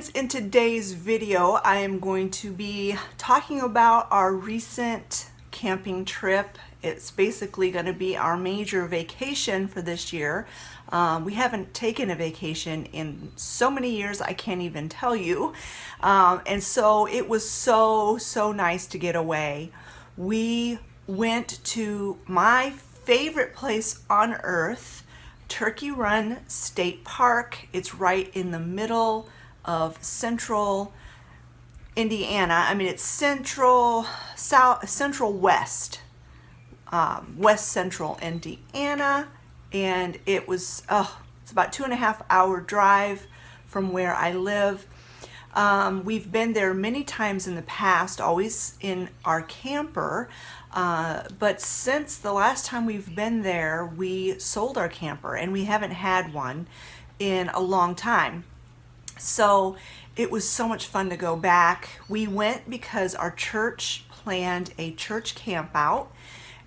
friends, in today's video I am going to be talking about our recent camping trip. It's basically going to be our major vacation for this year. We haven't taken a vacation in so many years I can't even tell you, and so it was so nice to get away. We went to my favorite place on earth, Turkey Run State Park. It's right in the middle of central Indiana. I mean, it's central west, west central Indiana, and it was it's about 2.5 hour drive from where I live. We've been there many times in the past, always in our camper, but since the last time we've been there, we sold our camper and we haven't had one in a long time. So it was so much fun to go back. We went because our church planned a church camp out,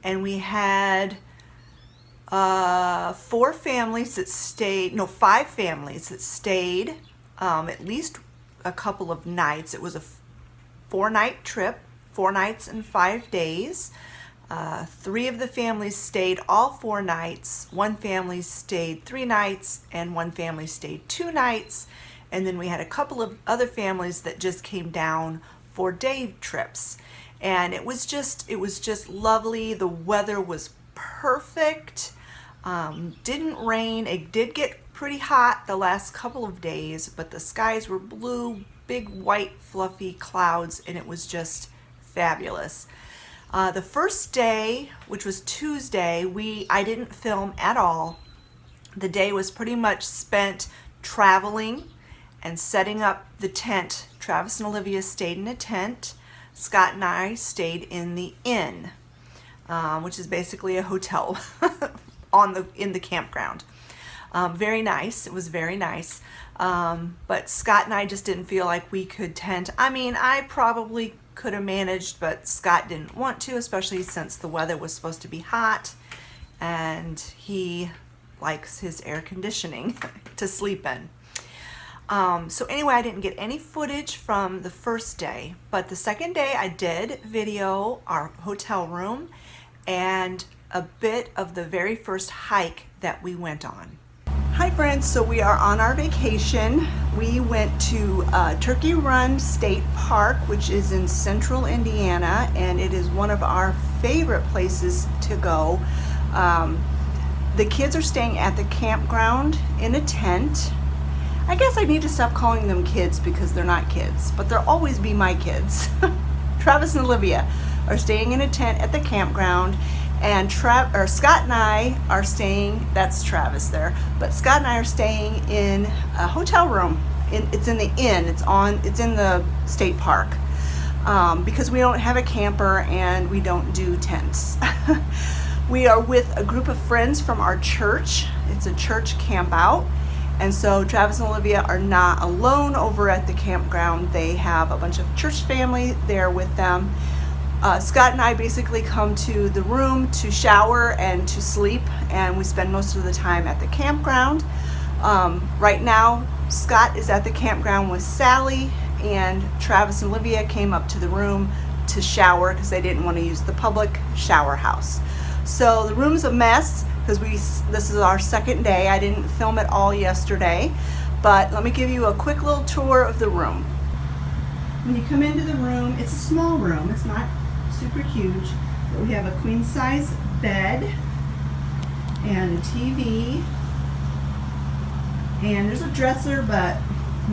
and we had 5 families that stayed at least a couple of nights. It was a 4-night trip, 4 nights and 5 days. 3 of the families stayed all 4 nights. 1 family stayed 3 nights, and 1 family stayed 2 nights. And then we had a couple of other families that just came down for day trips. And it was just lovely. The weather was perfect. Didn't rain. It did get pretty hot the last couple of days, but the skies were blue, big white fluffy clouds, and it was just fabulous. The first day, which was Tuesday, I didn't film at all. The day was pretty much spent traveling and setting up the tent. Travis and Olivia stayed in a tent. Scott and I stayed in the inn, which is basically a hotel in the campground. Very nice. It was very nice. But Scott and I just didn't feel like we could tent. I mean, I probably could have managed, but Scott didn't want to, especially since the weather was supposed to be hot and he likes his air conditioning to sleep in. So anyway, I didn't get any footage from the first day, but the second day I did video our hotel room and a bit of the very first hike that we went on. Hi friends, so we are on our vacation. We went to Turkey Run State Park, which is in central Indiana, and it is one of our favorite places to go. The kids are staying at the campground in a tent. I guess I need to stop calling them kids because they're not kids, but they'll always be my kids. Travis and Olivia are staying in a tent at the campground, and Scott and I are staying, that's Travis there, but Scott and I are staying in a hotel room. It's in the inn, it's in the state park, because we don't have a camper and we don't do tents. We are with a group of friends from our church. It's a church camp out. And so Travis and Olivia are not alone over at the campground. They have a bunch of church family there with them. Scott and I basically come to the room to shower and to sleep, and we spend most of the time at the campground. Right now, Scott is at the campground with Sally, and Travis and Olivia came up to the room to shower because they didn't want to use the public shower house. So the room's a mess because this is our second day. I didn't film it all yesterday, but let me give you a quick little tour of the room. When you come into the room, it's a small room. It's not super huge, but we have a queen size bed and a TV, and there's a dresser, but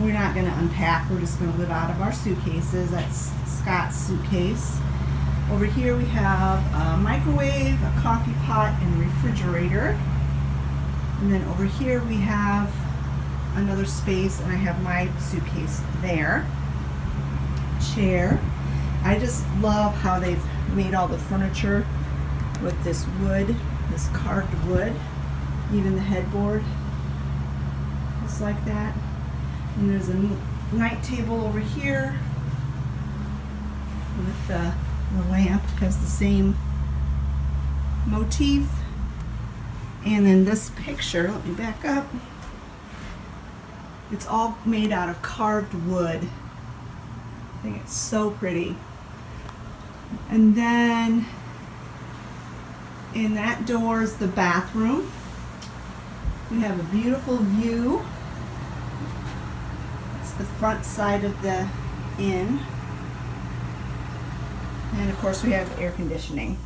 we're not going to unpack. We're just going to live out of our suitcases. That's Scott's suitcase. Over here we have a microwave, a coffee pot, and a refrigerator. And then over here we have another space, and I have my suitcase there. Chair. I just love how they've made all the furniture with this wood, this carved wood. Even the headboard, just like that. And there's a night table over here with the lamp, has the same motif. And then this picture, let me back up. It's all made out of carved wood. I think it's so pretty. And then in that door is the bathroom. We have a beautiful view. It's the front side of the inn. And of course we have air conditioning.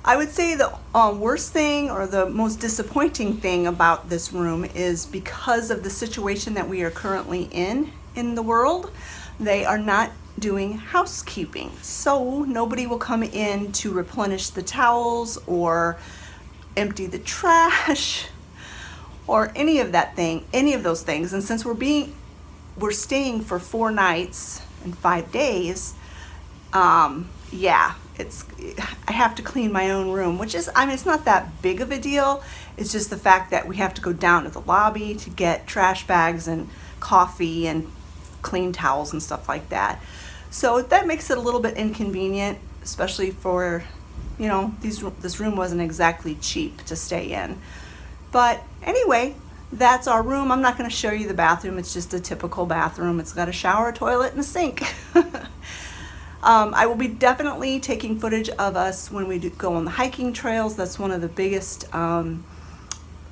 I would say the worst thing or the most disappointing thing about this room is because of the situation that we are currently in the world, they are not doing housekeeping. So nobody will come in to replenish the towels or empty the trash or any of those things. And since we're staying for 4 nights and 5 days, I have to clean my own room, which is, it's not that big of a deal. It's just the fact that we have to go down to the lobby to get trash bags and coffee and clean towels and stuff like that. So that makes it a little bit inconvenient, especially for, this room wasn't exactly cheap to stay in. But anyway, that's our room. I'm not going to show you the bathroom. It's just a typical bathroom. It's got a shower, a toilet, and a sink. I will be definitely taking footage of us when we go on the hiking trails. That's one of the biggest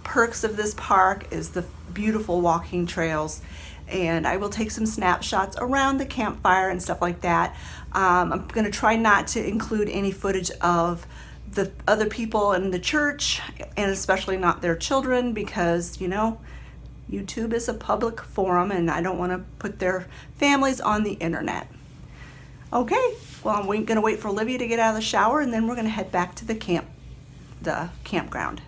perks of this park is the beautiful walking trails. And I will take some snapshots around the campfire and stuff like that. I'm going to try not to include any footage of the other people in the church, and especially not their children, because, YouTube is a public forum and I don't want to put their families on the internet. Okay, well, I'm going to wait for Olivia to get out of the shower, and then we're going to head back to the campground.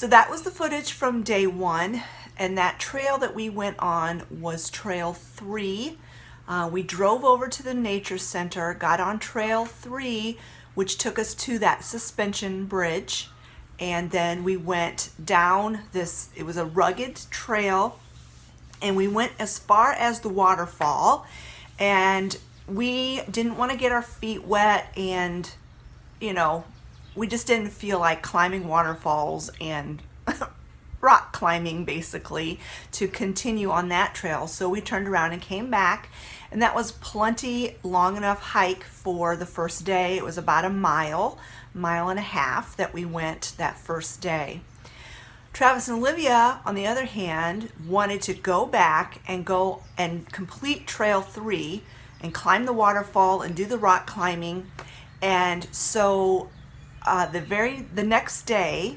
So that was the footage from day 1, and that trail that we went on was trail 3. We drove over to the nature center, got on trail 3, which took us to that suspension bridge, and then we went down this, it was a rugged trail, and we went as far as the waterfall, and we didn't want to get our feet wet, and we just didn't feel like climbing waterfalls and rock climbing basically to continue on that trail. So we turned around and came back, and that was plenty long enough hike for the first day. It was about a mile and a half that we went that first day. Travis and Olivia, on the other hand, wanted to go back and go and complete trail 3 and climb the waterfall and do the rock climbing. And so the next day,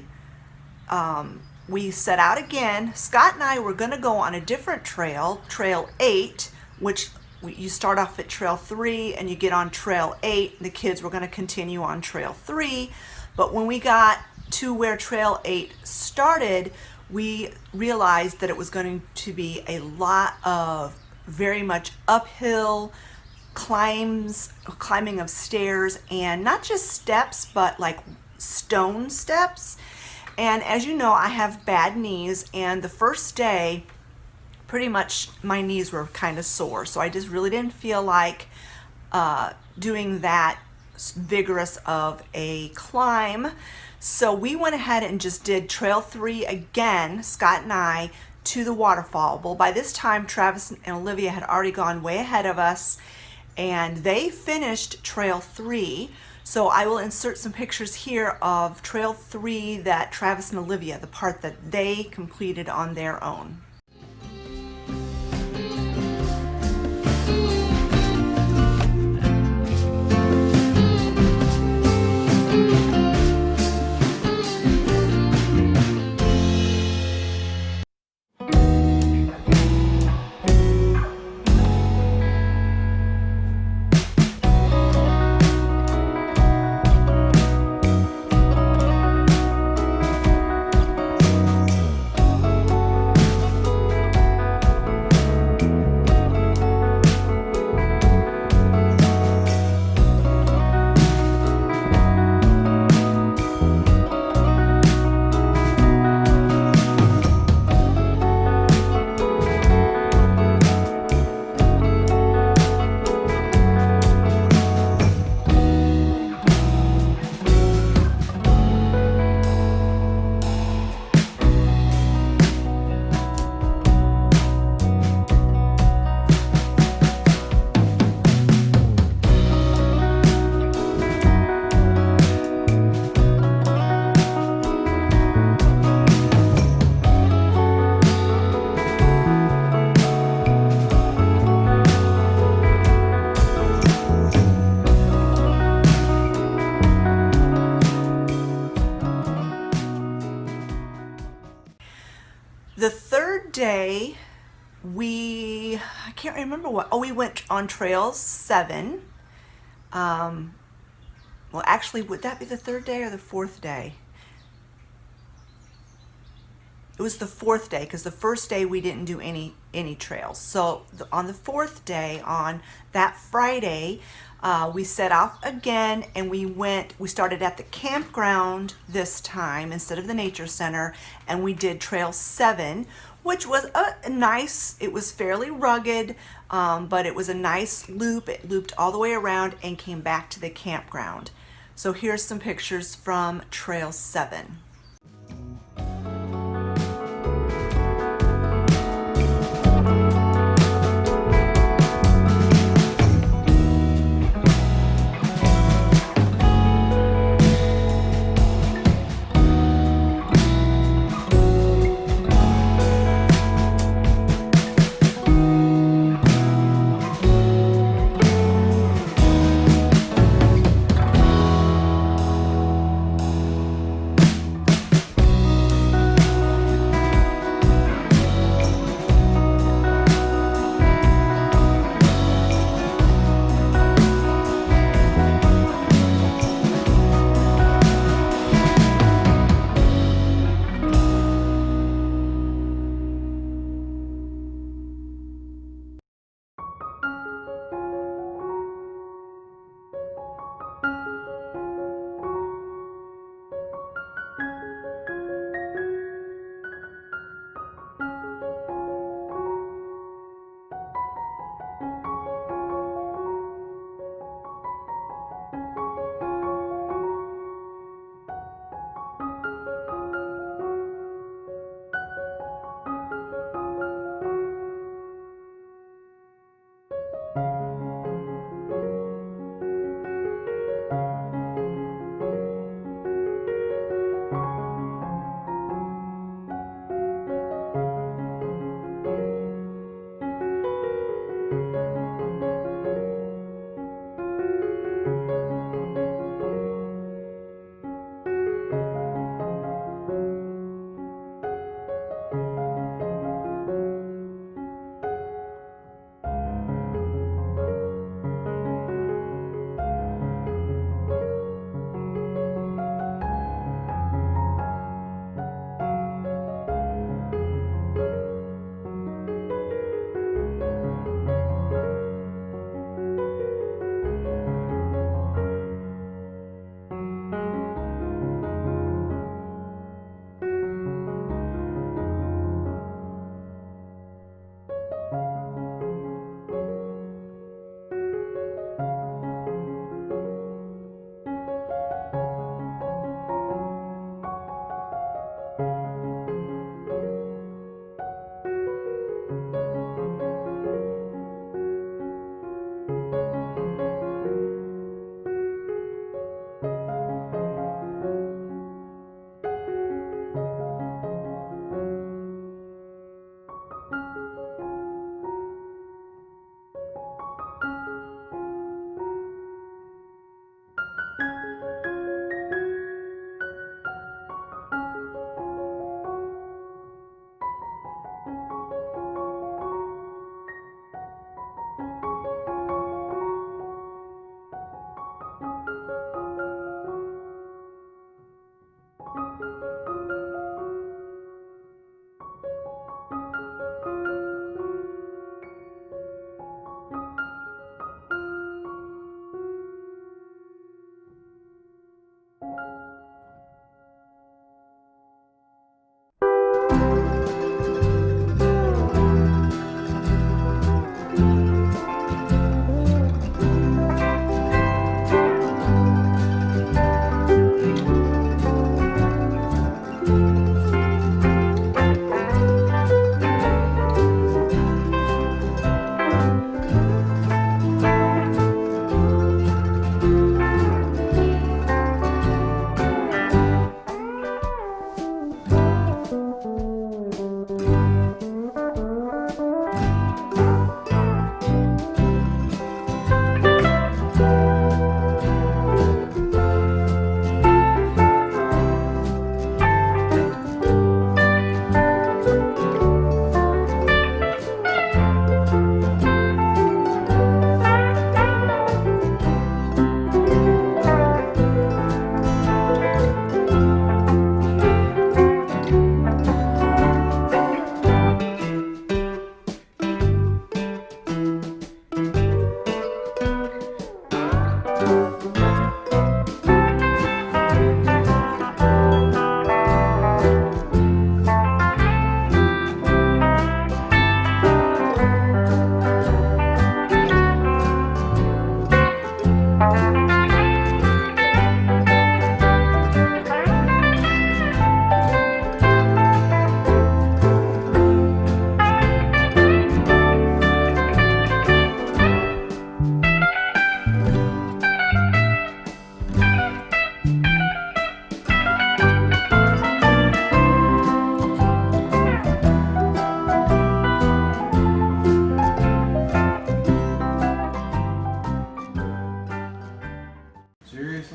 we set out again. Scott and I were going to go on a different trail, trail 8, which you start off at trail 3 and you get on trail 8. The kids were going to continue on trail 3, but when we got to where trail 8 started, we realized that it was going to be a lot of very much uphill climbing of stairs, and not just steps, but like stone steps. And as you know, I have bad knees, and the first day, pretty much my knees were kind of sore, so I just really didn't feel like doing that vigorous of a climb. So we went ahead and just did trail 3 again, Scott and I, to the waterfall. Well, by this time, Travis and Olivia had already gone way ahead of us, and they finished trail 3. So I will insert some pictures here of trail 3 that Travis and Olivia, the part that they completed on their own. The third day, I can't remember we went on trail 7. Well, actually, would that be the third day or the fourth day? It was the fourth day, because the first day we didn't do any trails. So on the fourth day, on that Friday, we set off again, and we started at the campground this time instead of the nature center, and we did trail 7, which was nice. It was fairly rugged, but it was a nice loop. It looped all the way around and came back to the campground. So here's some pictures from trail 7.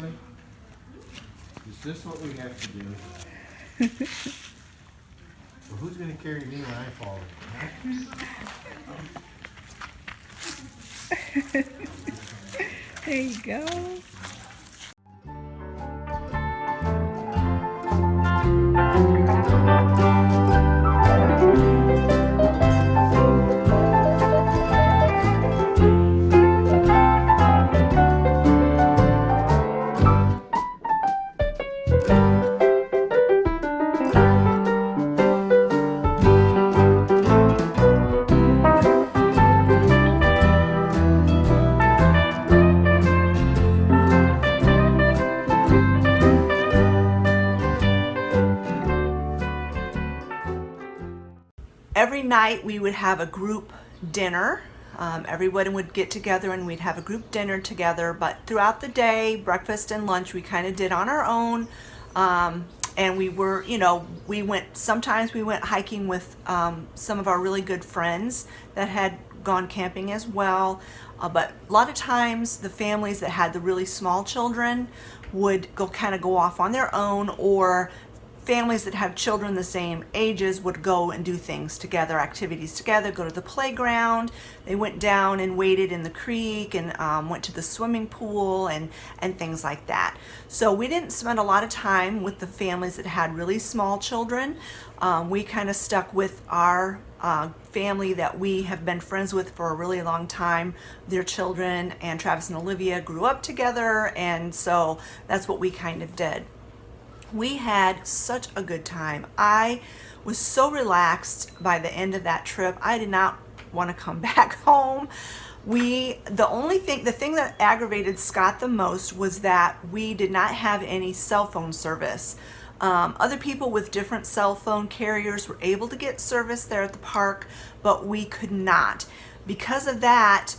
Seriously? Is this what we have to do? Well, who's going to carry me when I fall in? There you go. Every night we would have a group dinner. Everyone would get together and we'd have a group dinner together. But throughout the day, breakfast and lunch, we kind of did on our own. And we were, sometimes we went hiking with some of our really good friends that had gone camping as well. But a lot of times the families that had the really small children would go off on their own, or families that have children the same ages would go and do things together, activities together, go to the playground. They went down and waded in the creek and went to the swimming pool and things like that. So we didn't spend a lot of time with the families that had really small children. We kind of stuck with our family that we have been friends with for a really long time. Their children and Travis and Olivia grew up together, and so that's what we kind of did. We had such a good time. I was so relaxed by the end of that trip. I did not want to come back home. The thing that aggravated Scott the most was that we did not have any cell phone service. Other people with different cell phone carriers were able to get service there at the park, but we could not. Because of that,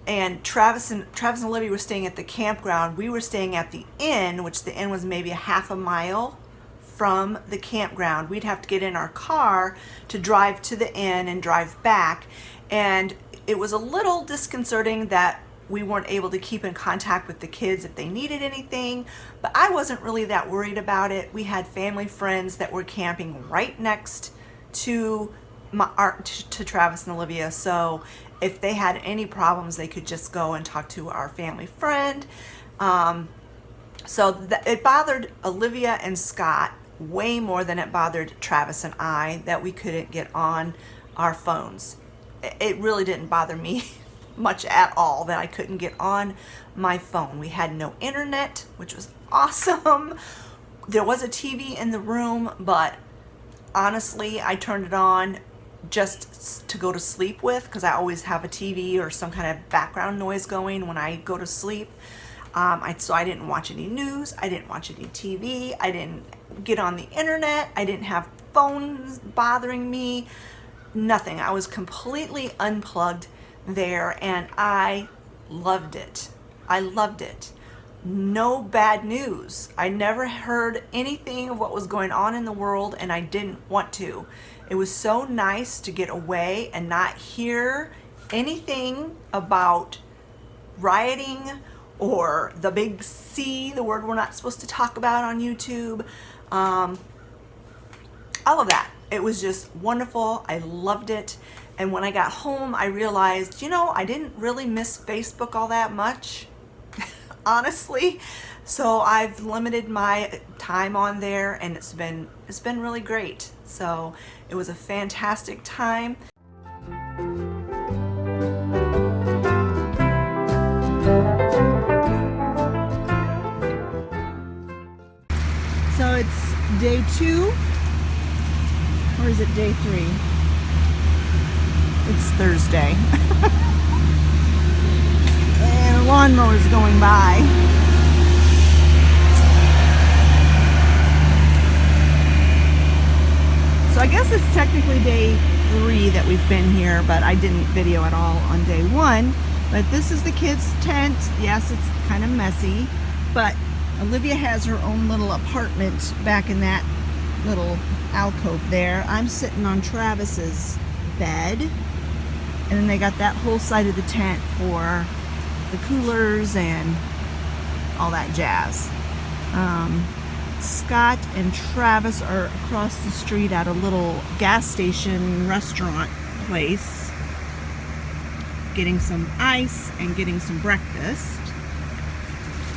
and Travis and Olivia were staying at the campground. We were staying at the inn, which the inn was maybe a half a mile from the campground. We'd have to get in our car to drive to the inn and drive back. And it was a little disconcerting that we weren't able to keep in contact with the kids if they needed anything, but I wasn't really that worried about it. We had family friends that were camping right next to Travis and Olivia, so if they had any problems, they could just go and talk to our family friend. It bothered Olivia and Scott way more than it bothered Travis and I that we couldn't get on our phones. It really didn't bother me much at all that I couldn't get on my phone. We had no internet, which was awesome. There was a TV in the room, but honestly, I turned it on just to go to sleep with, because I always have a TV or some kind of background noise going when I go to sleep. So I didn't watch any news, I didn't watch any TV, I didn't get on the internet, I didn't have phones bothering me, nothing. I was completely unplugged there, and I loved it. I loved it. No bad news. I never heard anything of what was going on in the world, and I didn't want to. It was so nice to get away and not hear anything about rioting or the big C, the word we're not supposed to talk about on YouTube. All of that. It was just wonderful. I loved it. And when I got home, I realized, I didn't really miss Facebook all that much, honestly. So I've limited my time on there, and it's been really great. So it was a fantastic time. So it's day 2, or is it day 3? It's Thursday. And a lawnmower's going by. So I guess it's technically day 3 that we've been here, but I didn't video at all on day 1. But this is the kids' tent. Yes, it's kind of messy, but Olivia has her own little apartment back in that little alcove there. I'm sitting on Travis's bed, and then they got that whole side of the tent for the coolers and all that jazz. Scott and Travis are across the street at a little gas station restaurant place, getting some ice and getting some breakfast.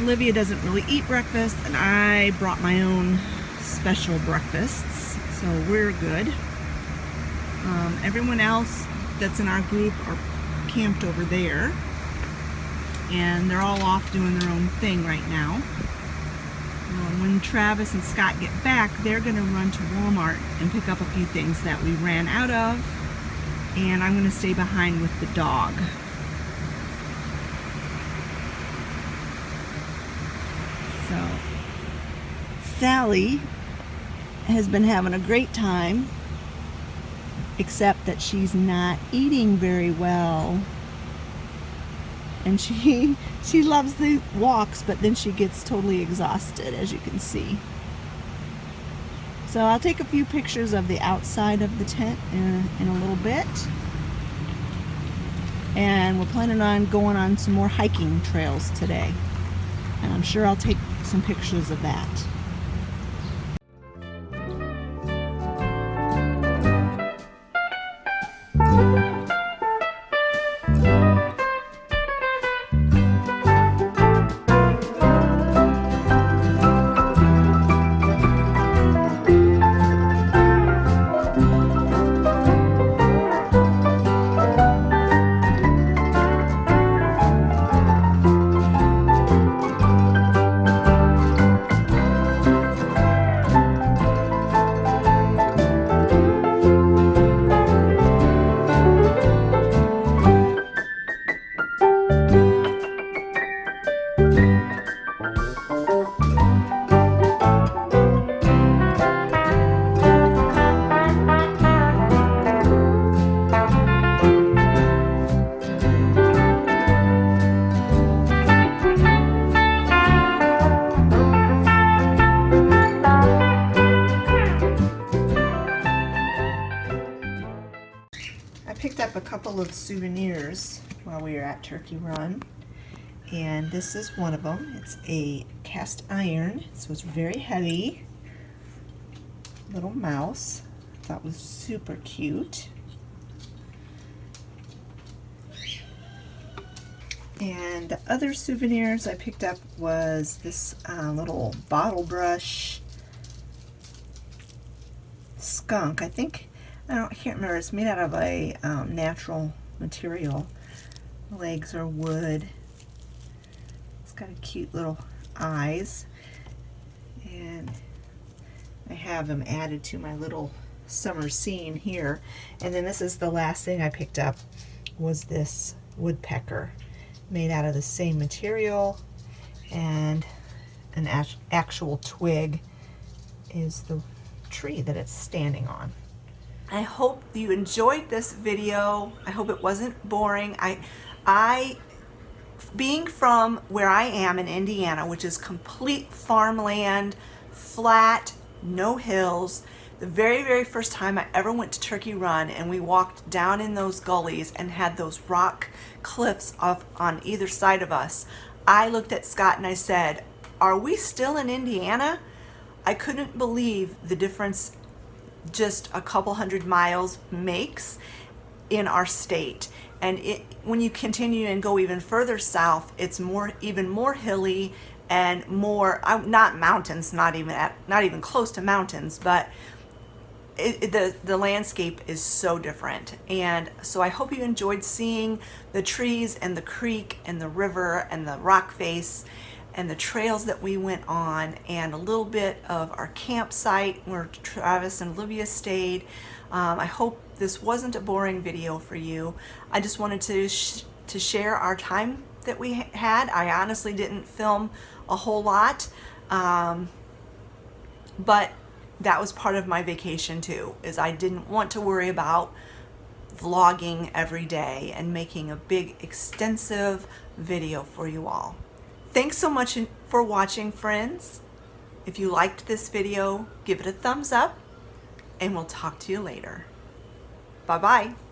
Olivia doesn't really eat breakfast, and I brought my own special breakfasts, so we're good. Everyone else that's in our group are camped over there, and they're all off doing their own thing right now. When Travis and Scott get back, they're going to run to Walmart and pick up a few things that we ran out of, and I'm going to stay behind with the dog. So, Sally has been having a great time, except that she's not eating very well. And she loves the walks, but then she gets totally exhausted, as you can see. So I'll take a few pictures of the outside of the tent in a little bit. And we're planning on going on some more hiking trails today. And I'm sure I'll take some pictures of that. Picked up a couple of souvenirs while we were at Turkey Run, and this is one of them. It's a cast iron, so it's very heavy. Little mouse. I thought was super cute. And the other souvenirs I picked up was this little bottle brush skunk. I can't remember. It's made out of a natural material. The legs are wood. It's got a cute little eyes, and I have them added to my little summer scene here. And then this is the last thing I picked up, was this woodpecker made out of the same material, and an actual twig is the tree that it's standing on. I hope you enjoyed this video. I hope it wasn't boring. Being from where I am in Indiana, which is complete farmland, flat, no hills, the very, very first time I ever went to Turkey Run and we walked down in those gullies and had those rock cliffs up on either side of us, I looked at Scott and I said, "Are we still in Indiana?" I couldn't believe the difference just a couple hundred miles makes in our state. And when you continue and go even further south, it's even more hilly and more not mountains, not even close to mountains, but the landscape is so different. And so I hope you enjoyed seeing the trees and the creek and the river and the rock face and the trails that we went on, and a little bit of our campsite where Travis and Olivia stayed. I hope this wasn't a boring video for you. I just wanted to share our time that we had. I honestly didn't film a whole lot, but that was part of my vacation too, is I didn't want to worry about vlogging every day and making a big extensive video for you all. Thanks so much for watching, friends. If you liked this video, give it a thumbs up, and we'll talk to you later. Bye-bye.